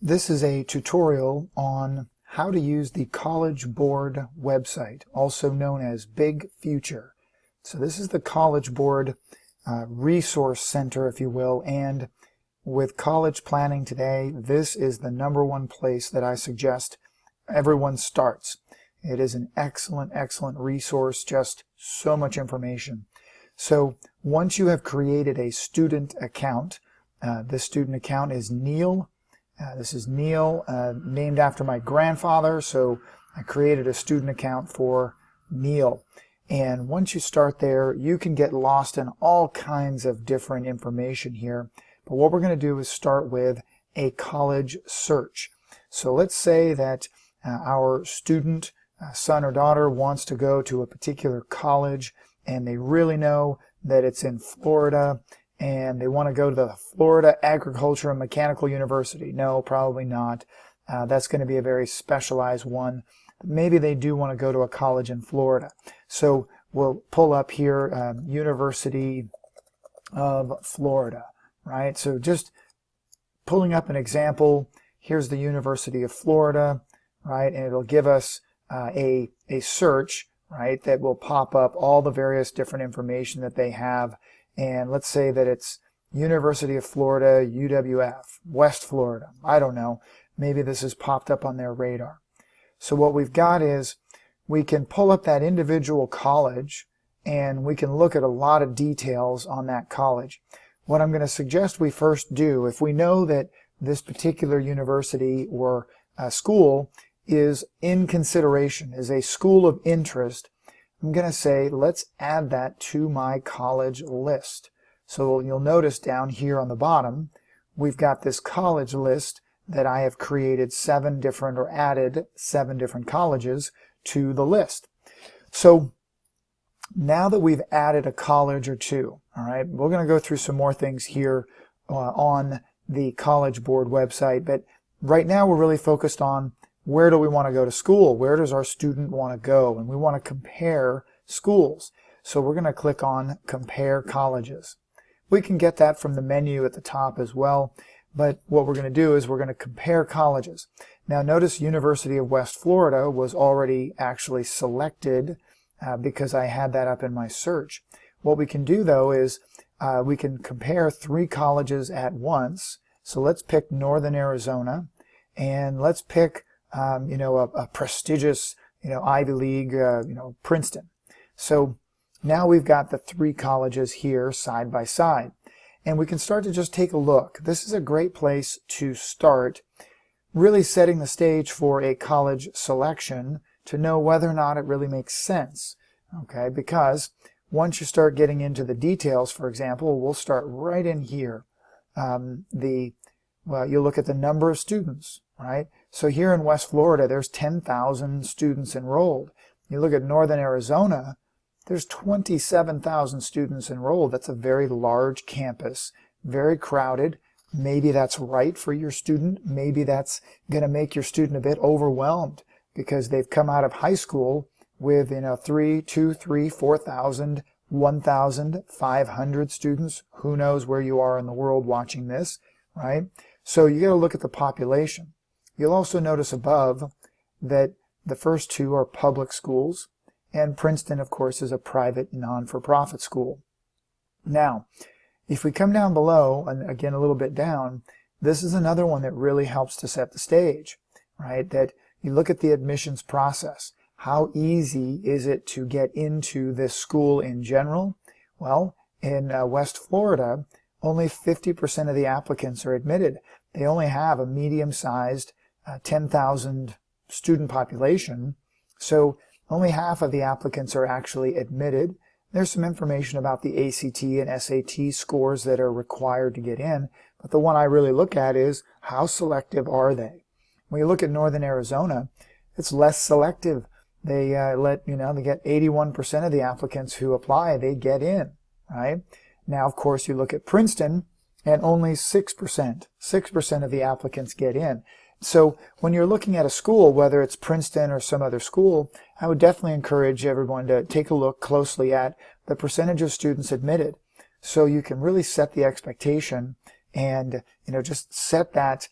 This is a tutorial on how to use the College Board website, also known as Big Future. So this is the College Board resource center, if you will, and with college planning today, this is the #1 place that I suggest everyone starts. It is an excellent resource, just so much information. So once you have created a student account, this student account is Neil. This is Neil, named after my grandfather, so I created a student account for Neil. And once you start there, you can get lost in all kinds of different information here. But what we're going to do is start with a college search. So let's say that our student, son or daughter, wants to go to a particular college, and they really know that it's in Florida, and they want to go to the Florida Agriculture and Mechanical University. No, probably not. That's going to be a very specialized one. Maybe they do want to go to a college in Florida. So we'll pull up here, University of Florida, right? So just pulling up an example, here's the University of Florida, right? And it'll give us a search, right, that will pop up all the various different information that they have. And let's say that it's University of Florida, UWF, West Florida. I don't know. Maybe this has popped up on their radar. So what we've got is we can pull up that individual college and we can look at a lot of details on that college. What I'm going to suggest we first do, if we know that this particular university or school is in consideration, is a school of interest, I'm going to say, let's add that to my college list. So you'll notice down here on the bottom, we've got this college list that I have created added 7 different colleges to the list. So now that we've added a college or two, all right, we're going to go through some more things here on the College Board website, but right now we're really focused on where do we want to go to school? Where does our student want to go? And we want to compare schools. So we're going to click on Compare Colleges. We can get that from the menu at the top as well, but what we're going to do is we're going to compare colleges. Now notice University of West Florida was already actually selected because I had that up in my search. What we can do though is we can compare 3 colleges at once. So let's pick Northern Arizona, and let's pick a prestigious, Ivy League, Princeton. So now we've got the 3 colleges here side by side, and we can start to just take a look. This is a great place to start really setting the stage for a college selection to know whether or not it really makes sense. Okay, because once you start getting into the details, for example, we'll start right in here. You look at the number of students, right? So here in West Florida, there's 10,000 students enrolled. You look at Northern Arizona, there's 27,000 students enrolled. That's a very large campus, very crowded. Maybe that's right for your student. Maybe that's going to make your student a bit overwhelmed because they've come out of high school with 4,000, 1,500 students. Who knows where you are in the world watching this, right? So you got to look at the population. You'll also notice above that the first 2 are public schools, and Princeton, of course, is a private non-for-profit school. Now, if we come down below, and again a little bit down, this is another one that really helps to set the stage, right? That you look at the admissions process. How easy is it to get into this school in general? Well, in West Florida, only 50% of the applicants are admitted. They only have a medium-sized 10,000 student population, so only half of the applicants are actually admitted. There's some information about the ACT and SAT scores that are required to get in, but the one I really look at is how selective are they? When you look at Northern Arizona, it's less selective. They they get 81% of the applicants who apply, they get in, right? Now, of course, you look at Princeton, and only 6% of the applicants get in. So when you're looking at a school, whether it's Princeton or some other school, I would definitely encourage everyone to take a look closely at the percentage of students admitted, so you can really set the expectation and just set that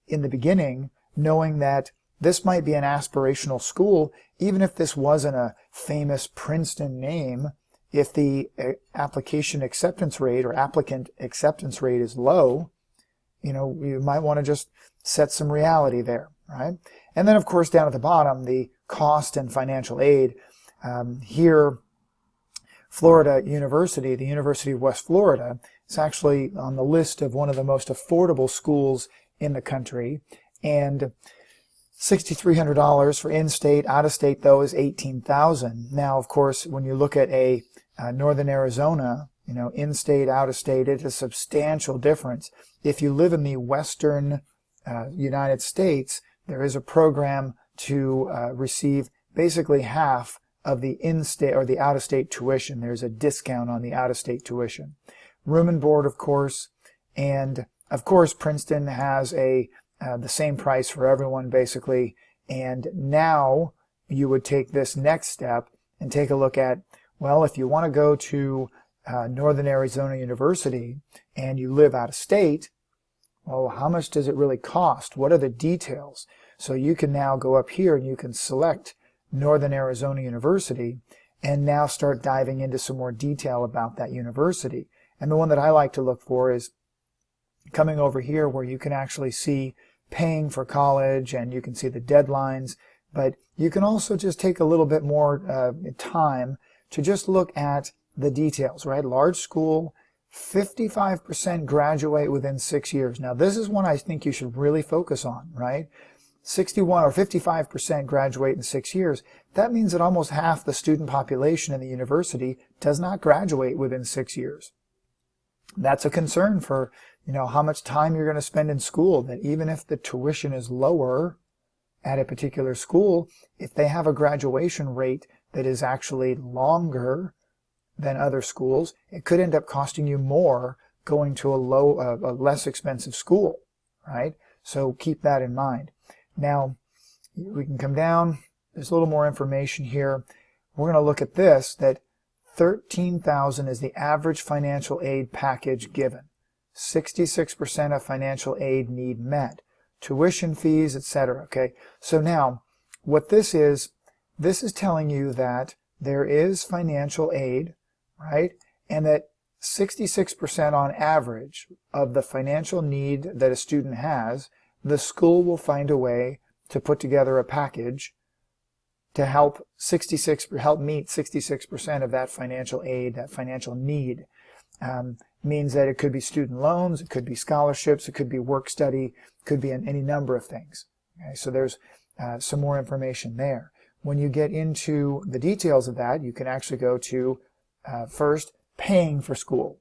in the beginning, knowing that this might be an aspirational school, even if this wasn't a famous Princeton name. If the application acceptance rate or applicant acceptance rate is low, you might want to just set some reality there, right? And then, of course, down at the bottom, the cost and financial aid. Here, Florida University, the University of West Florida, is actually on the list of one of the most affordable schools in the country. And $6,300 for in-state. Out-of-state, though, is $18,000. Now, of course, when you look at a Northern Arizona, in-state, out-of-state, it's a substantial difference. If you live in the western United States, there is a program to receive basically half of the in-state or the out-of-state tuition. There's a discount on the out-of-state tuition. Room and board, of course, and of course Princeton has the same price for everyone basically. And now you would take this next step and take a look at, well, if you want to go to Northern Arizona University and you live out of state, well, how much does it really cost? What are the details? So you can now go up here and you can select Northern Arizona University and now start diving into some more detail about that university. And the one that I like to look for is coming over here where you can actually see paying for college and you can see the deadlines, but you can also just take a little bit more time to just look at the details, right? Large school, 55% graduate within 6 years. Now this is one I think you should really focus on, right? 61 or 55% graduate in 6 years. That means that almost half the student population in the university does not graduate within 6 years. That's a concern for, how much time you're going to spend in school, that even if the tuition is lower at a particular school, if they have a graduation rate that is actually longer than other schools, it could end up costing you more going to a less expensive school, right? So keep that in mind. Now, we can come down. There's a little more information here. We're going to look at this, that $13,000 is the average financial aid package given. 66% of financial aid need met. Tuition fees, etc. Okay, so now what this is telling you that there is financial aid, right? And that 66% on average of the financial need that a student has, the school will find a way to put together a package to help meet 66% of that financial aid, that financial need. Means that it could be student loans, it could be scholarships, it could be work study, it could be any number of things. Okay, so there's some more information there. When you get into the details of that, you can actually go to first, paying for school.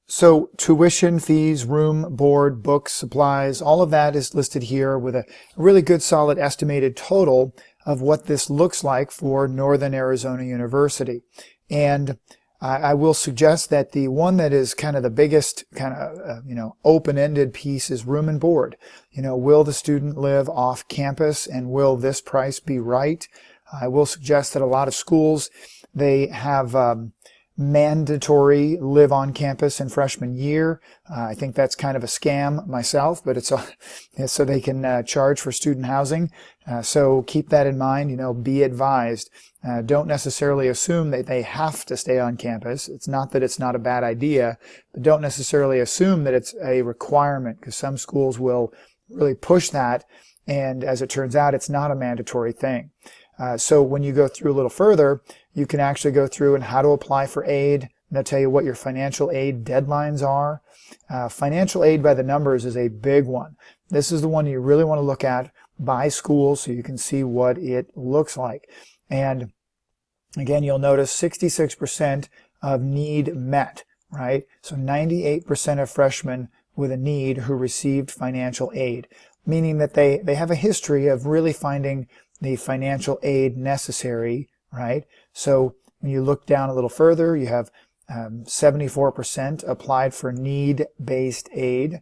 So tuition, fees, room, board, books, supplies, all of that is listed here with a really good solid estimated total of what this looks like for Northern Arizona University. And I will suggest that the one that is kind of the biggest open-ended piece is room and board. Will the student live off campus and will this price be right? I will suggest that a lot of schools, they have mandatory live on campus in freshman year. I think that's kind of a scam myself, but it's so they can charge for student housing. So keep that in mind. Be advised. Don't necessarily assume that they have to stay on campus. It's not that it's not a bad idea, but don't necessarily assume that it's a requirement, because some schools will really push that, and as it turns out, it's not a mandatory thing. So when you go through a little further, you can actually go through and how to apply for aid. And they'll tell you what your financial aid deadlines are. Financial aid by the numbers is a big one. This is the one you really want to look at by school so you can see what it looks like. And again, you'll notice 66% of need met, right? So 98% of freshmen with a need who received financial aid, meaning that they have a history of really finding the financial aid necessary, right? So when you look down a little further, you have 74% applied for need-based aid.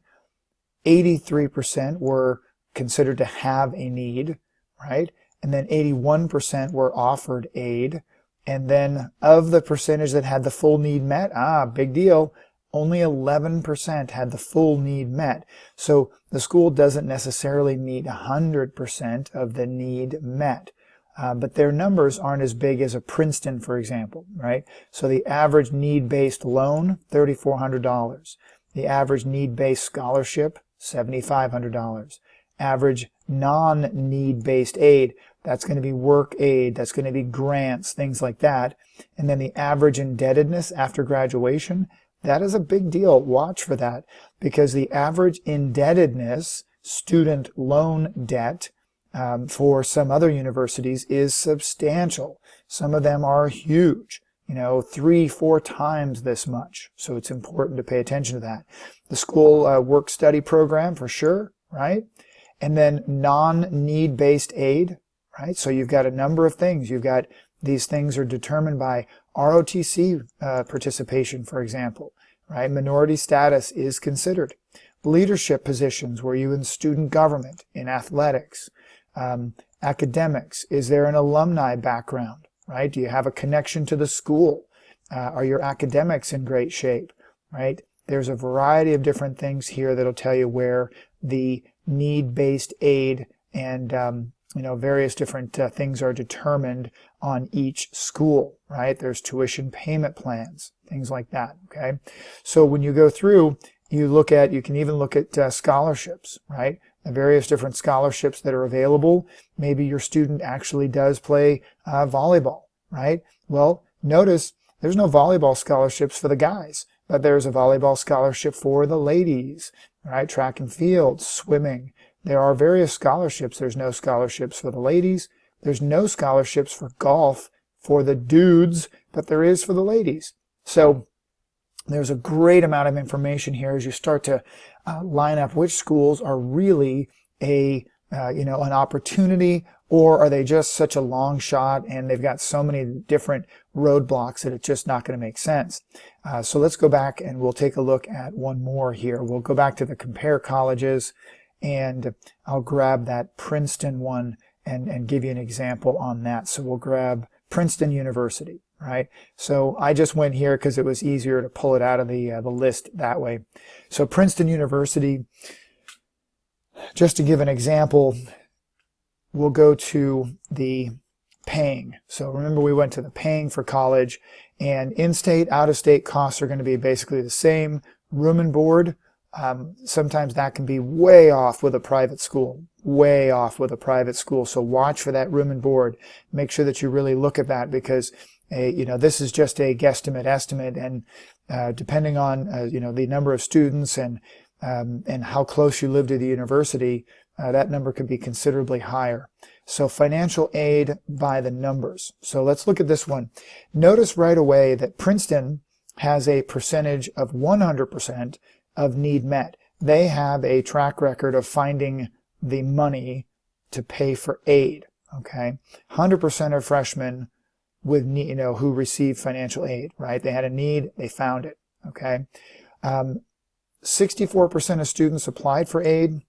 83% were considered to have a need, right? And then 81% were offered aid. And then of the percentage that had the full need met, big deal, Only 11% had the full need met. So the school doesn't necessarily meet 100% of the need met. But their numbers aren't as big as a Princeton, for example, right? So the average need-based loan, $3,400. The average need-based scholarship, $7,500. Average non-need-based aid, that's going to be work aid, that's going to be grants, things like that. And then the average indebtedness after graduation, that is a big deal. Watch for that, because the average indebtedness, student loan debt, for some other universities is substantial. Some of them are huge, 3-4 times this much. So it's important to pay attention to that. The school work-study program for sure, right? And then non-need-based aid, right? So you've got a number of things. You've got these things are determined by ROTC participation, for example, right? Minority status is considered. Leadership positions, were you in student government, in athletics? Academics, is there an alumni background, right? Do you have a connection to the school? Are your academics in great shape, right? There's a variety of different things here that'll tell you where the need-based aid and various different things are determined on each school, right? There's tuition payment plans, things like that, okay? So when you go through, you can even look at scholarships, right? The various different scholarships that are available. Maybe your student actually does play volleyball, right? Well, notice there's no volleyball scholarships for the guys, but there's a volleyball scholarship for the ladies, right? Track and field, swimming. There are various scholarships. There's no scholarships for the ladies. There's no scholarships for golf for the dudes, but there is for the ladies. So there's a great amount of information here as you start to line up which schools are really an opportunity, or are they just such a long shot and they've got so many different roadblocks that it's just not going to make sense. So let's go back and we'll take a look at one more here. We'll go back to the compare colleges, and I'll grab that Princeton one and give you an example on that. So we'll grab Princeton University. Right? So I just went here because it was easier to pull it out of the list that way. So Princeton University, just to give an example, we'll go to the paying. So remember, we went to the paying for college, and in-state, out-of-state costs are going to be basically the same. Room and board, sometimes that can be way off with a private school. Way off with a private school. So watch for that room and board. Make sure that you really look at that, because this is just a guesstimate estimate, and depending on the number of students and how close you live to the university, that number could be considerably higher. So financial aid by the numbers. So let's look at this one. Notice right away that Princeton has a percentage of 100% of need met. They have a track record of finding the money to pay for aid. Okay, 100% of freshmen with who received financial aid, right? They had a need, they found it, okay? 64% of students applied for aid,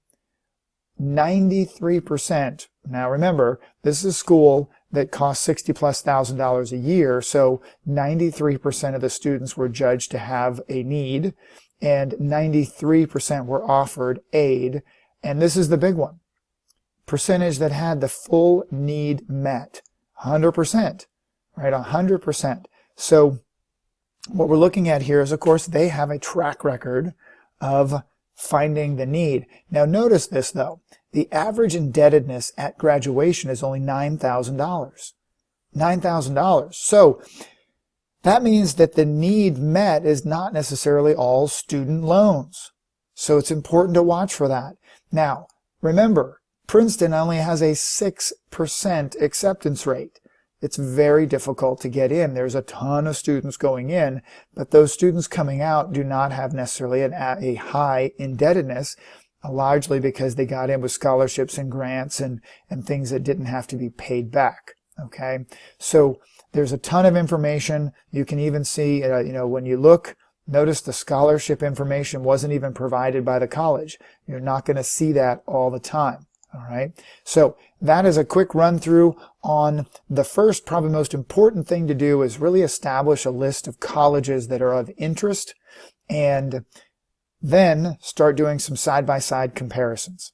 93%. Now remember, this is a school that costs $60,000+ a year, so 93% of the students were judged to have a need, and 93% were offered aid, and this is the big one. Percentage that had the full need met, 100%. Right, 100%. So what we're looking at here is, of course, they have a track record of finding the need. Now notice this, though. The average indebtedness at graduation is only $9,000. $9,000. So that means that the need met is not necessarily all student loans. So it's important to watch for that. Now, remember, Princeton only has a 6% acceptance rate. It's very difficult to get in. There's a ton of students going in, but those students coming out do not have necessarily a high indebtedness, largely because they got in with scholarships and grants and things that didn't have to be paid back. Okay, so there's a ton of information. You can even see, when you look, notice the scholarship information wasn't even provided by the college. You're not going to see that all the time. All right, so that is a quick run through on the first, probably most important thing to do is really establish a list of colleges that are of interest and then start doing some side-by-side comparisons.